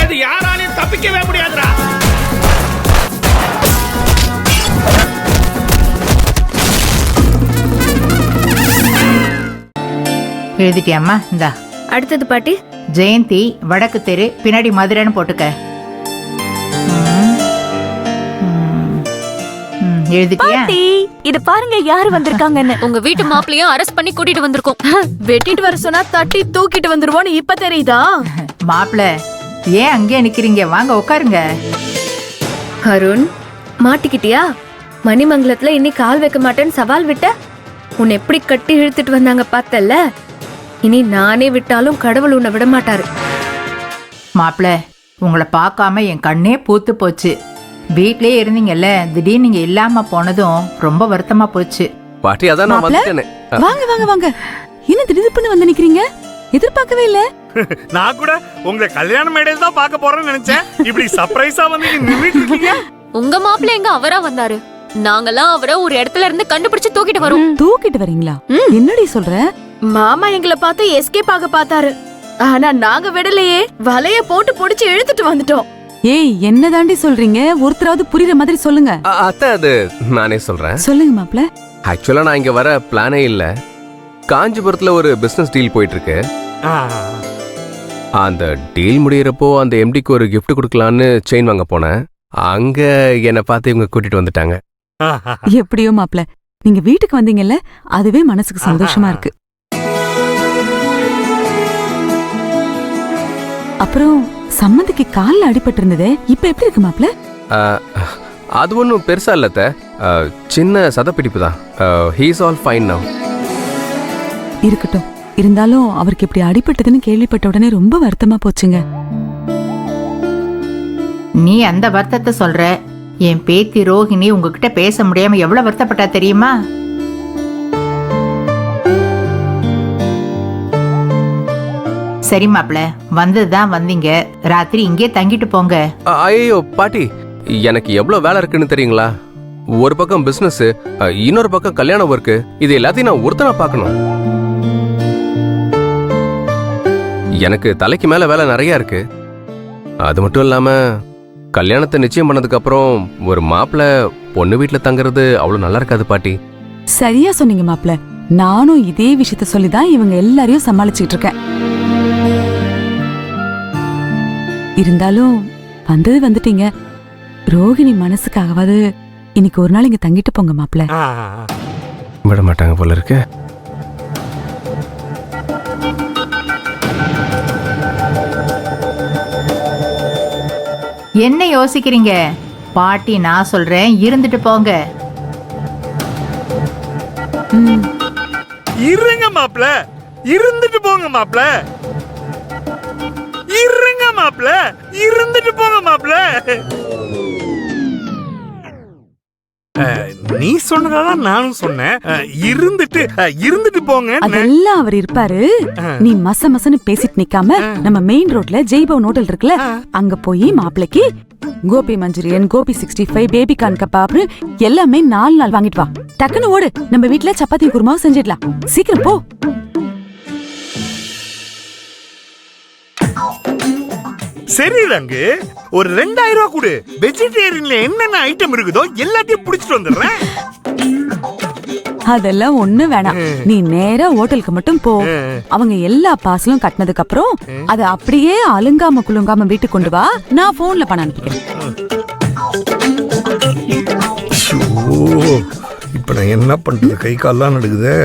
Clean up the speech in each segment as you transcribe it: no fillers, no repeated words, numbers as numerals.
இது யாராலையும் தப்பிக்கவே முடியாதுடா. எழுதிட்டியாம்மா? இந்தா. அடுத்தது பாட்டி. ஜெயந்தி, வடக்கு தெரு, பின்னாடி மதுரைன்னு போட்டுக்க. எழுதிட்டியா? இது பாருங்க யாரு வந்திருக்காங்கன்னு. உங்க வீட்டு மாப்பிளையும் அரெஸ்ட் பண்ணி கூட்டிட்டு வந்திருக்கோம். வெட்டிட்டு வர சொன்னா தட்டி தூக்கிட்டு வந்துருவோன்னு இப்ப தெரியுதா? மாப்பிள ஏன் அங்கே நிக்கிறீங்க? வாங்க உட்காருங்க. அருண், மாட்டிக்கிட்டியா? மணிமங்கலத்துல இன்னி கால் வைக்க மாட்டேன்னு சவால் விட்ட. உன்னை எப்படி கட்டி இழுத்துட்டு வந்தாங்க பார்த்தல்ல. இனி நானே விட்டாலும் கடவுள் உன்னை விட மாட்டாரு. மாப்பிள, உங்களை பார்க்காம என் கண்ணே பூத்து போச்சு. வீட்லயே இருந்தீங்கல்ல, திடீர்னு நீங்க இல்லாம போனதும் ரொம்ப வருத்தமா போச்சு. பாட்டி, அதான் நான் வந்துட்டேனே. வாங்க வாங்க வாங்க. என்ன திடீர்னு வந்து நிக்கிறீங்க? எதிர்பார்க்கவே இல்ல. நான் கூட உங்களை கல்யாண மேடையில தான் பார்க்க போறேன்னு நினைச்சேன். இப்படி சர்ப்ரைஸா வந்து நின்னுட்டு இருக்கீங்க. உங்க மாப்பிள்ளை எங்க அவரா வந்தாரு. நாங்கெல்லாம் அவரை ஒரு இடத்துல இருந்து கண்டுபிடிச்சு தூக்கிட்டு வரோம். தூக்கிட்டு வரீங்களா? என்னடி சொல்ற? மாமா எங்களை பார்த்து எஸ்கேப் ஆக பார்த்தாரு. ஆனா நாங்க விடலையே. வலைய போட்டு புடிச்சு இழுத்துட்டு வந்துட்டோம். ஏய், என்ன தாண்டி சொல்றீங்க? ஒருத்தராவது புரியுற மாதிரி சொல்லுங்க. அத்தை, அது நானே சொல்றேன். சொல்லுங்க மாப்ள. ஆக்சுவலா நான் இங்க வர பிளானே இல்ல. காஞ்சிபுரத்துல ஒரு பிசினஸ் டீல் போயிட்டு இருக்கு. அந்த டீல் முடியறப்போ அந்த எம்டிக்கு ஒரு gift கொடுக்கலான்னு செயின் வாங்க போனேன். அங்க என்னை பார்த்து இவங்க கூட்டிட்டு வந்துட்டாங்க. எப்படியோ மாப்ள, நீங்க வீட்டுக்கு வந்தீங்கல்ல, அதுவே மனசுக்கு சந்தோஷமா இருக்கு. அப்புறம் சம்மந்திக்கு கால்ல அடிபட்டு இருந்ததே, இப்ப எப்படி இருக்கு மாப்ள? அது ஒன்றும் பெருசா இல்லத்த, சின்ன சதப்பிடிப்பு தான். He's all fine now. இருக்கட்டும். இருந்தாலும் அவருக்கு இப்படி அடிபட்டதுன்னு கேள்விப்பட்ட உடனே ரொம்ப வருத்தமா போச்சுங்க. நீ அந்த வருத்தத்தை சொல்ற. என் பேத்தி ரோஹிணி உங்ககிட்ட பேச முடியாம எவ்வளவு வருத்தப்பட்டா தெரியுமா? சரி மாப்ள, வந்ததுதான் வந்தீங்க. ராத்திரி இங்கே தங்கிட்டு போங்க. ஐயோ பாட்டி, எனக்கு எவ்வளவு வேலை இருக்குன்னு தெரியுங்களா? ஒரு பக்கம் பிசினஸ், இன்னொரு பக்கம் கல்யாண ஒர்க்கு. இது எல்லாத்தையும் நான் ஒருத்தனா பார்க்கணும். எனக்கு தலைக்கு மேல வேலை நிறைய இருக்கு. அது மட்டும் இல்லாம கல்யாணத்தை நிச்சயம் பண்ணதுக்கு அப்புறம் ஒரு மாப்பிள்ள பொண்ணு வீட்டுல தங்குறது அவ்வளவு நல்லா இருக்காது பாட்டி. சரியா சொன்னீங்க மாப்ள. நானும் இதே விஷயத்த சொல்லிதான் இவங்க எல்லாரையும் சமாளிச்சுட்டு இருக்கேன். இருந்தாலும் வந்தது வந்துட்டீங்க. ரோகிணி மனசுக்காகவாது இன்னைக்கு ஒரு நாள் இங்க தங்கிட்டு போங்க மாப்ள. விட மாட்டாங்க போல இருக்கு. என்ன யோசிக்கிறீங்க? பாட்டி நான் சொல்றேன், இருந்துட்டு போங்க. இருங்க மாப்ள, இருந்துட்டு போங்க மாப்ள. இருங்க மாப்ள, இருந்துட்டு போங்க மாப்ள. நீ சொன்னதான் நானும் சொன்னேன். இருந்துட்டு போங்க. அதெல்லாம் அவர் இருப்பாரு. நீ மச மசன்னு பேசிட்டு நிக்காம நம்ம மெயின் ரோட்ல ஜெய்பவன் ஹோட்டல் இருக்குல்ல, அங்க போய் மாப்பிளைக்கு gobi Manchurian, gobi 65, baby corn கபாப்னு எல்லாமே 4 நாள் வாங்கிட்டு வா. டக்குன்னு ஓடு. நம்ம வீட்டுல சப்பாத்தி குருமாவும் செஞ்சிடலாம். சீக்கிரம் போ. சரி ரங்கு, ஒரு 2000 ரூபாய் கொடு. வெஜிடேரியன்ல என்னென்ன ஐட்டம் இருக்குதோ எல்லாத்தையும் புடிச்சிட்டு வந்துடுறேன். அதெல்லாம் ஒண்ணு வேணாம். நீ நேரா ஹோட்டலுக்கு மட்டும் போ. அவங்க எல்லா பார்சலும் கட்டினதுக்கு அப்புறம் அதை அப்படியே அலுங்காம குலுங்காம வீட்டுக்கு கொண்டு வா. நான் போன்ல பணம் அனுப்பிக்கிறேன். இப்ப நான் என்ன பண்றது? கை கால்லாம் நடுக்குது.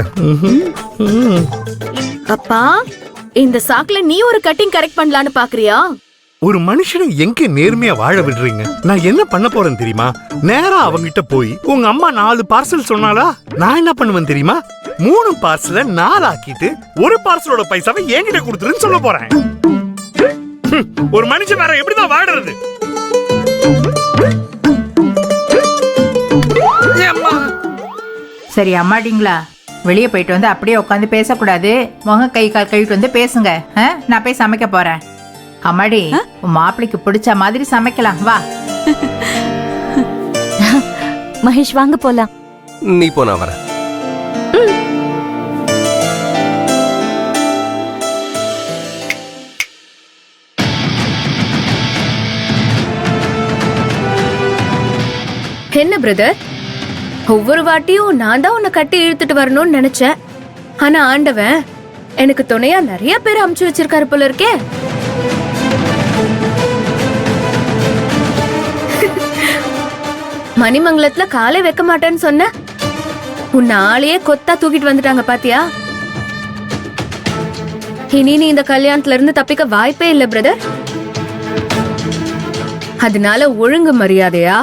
அப்பா, இந்த சாக்குல நீ ஒரு கட்டிங் கரெக்ட் பண்ணலான்னு பாக்குறியா? ஒரு மனுஷனை எங்க நேர்மையா வாழ விடுறீங்க? நான் என்ன பண்ண போறேன் தெரியுமா? நேரா அவங்கிட்ட போய் உங்க அம்மா 4 பார்சல் சொன்னாலா, நான் என்ன பண்ணுவேன் தெரியுமா? 3 பார்சல 4 ஆக்கிட்டு ஒரு பார்சலோட பைசாவை என்கிட்ட கொடுத்துருன்னு சொல்ல போறேன். ஒரு மனுஷன் வேற எப்படிதான் வாடுறது? சரி அம்மாடிங்களா, வெளியே போயிட்டு வந்து அப்படியே உட்காந்து பேசக்கூடாது. முகம் கை கால் கழுவிட்டு வந்து பேசுங்க. நான் போய் சமைக்க போறேன். அம்மாடி, உன் மாப்பிளைக்கு பிடிச்ச மாதிரி சமைக்கலாம். வா மகேஷ், வாங்க போலாம். நீ போ, நான் வரேன். என்ன பிரதர், ஒவ்வொரு வாட்டியும் நான் தான் உன்னை கட்டி இழுத்துட்டு வரணும்னு நினைச்சேன். ஆனா ஆண்டவன் எனக்கு துணையா நிறைய பேர் அமுச்சு வச்சிருக்காரு போல இருக்கே. மணிமங்கலத்துல காலை வைக்க மாட்டேன்னு சொன்ன, உன்னை ஆளையே கொத்தா தூக்கிட்டு வந்துட்டாங்க பாத்தியா? இனி நீ இந்த கல்யாணத்துல இருந்து தப்பிக்க வாய்ப்பே இல்ல பிரதர். அதனால ஒழுங்கு மரியாதையா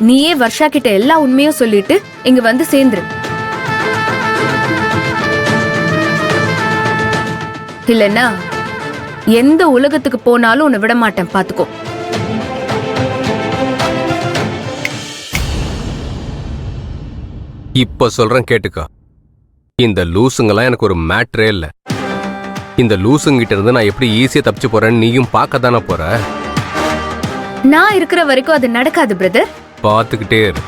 நீயே வர்ஷா கிட்ட எல்லா உண்மையும் சொல்லிட்டு இங்க வந்து சேர்ந்துரு. இல்லன்னா எந்த உலகத்துக்கு போனாலும் உன்னை விட மாட்டேன், பாத்துக்கோ. இப்ப சொல்றேன் கேட்டுக்கோ. இந்த லூசுங்கெல்லாம் எனக்கு ஒரு மேட்ரே இல்ல. இந்த லூசுங்கிட்ட இருந்து நான் எப்படி ஈஸியா தப்பிச்சு போறேன்னு நீயும் பார்க்க தானே போற. நான் இருக்கிற வரைக்கும் அது நடக்காது பிரதர். பார்த்துக்கிட்டே இரு.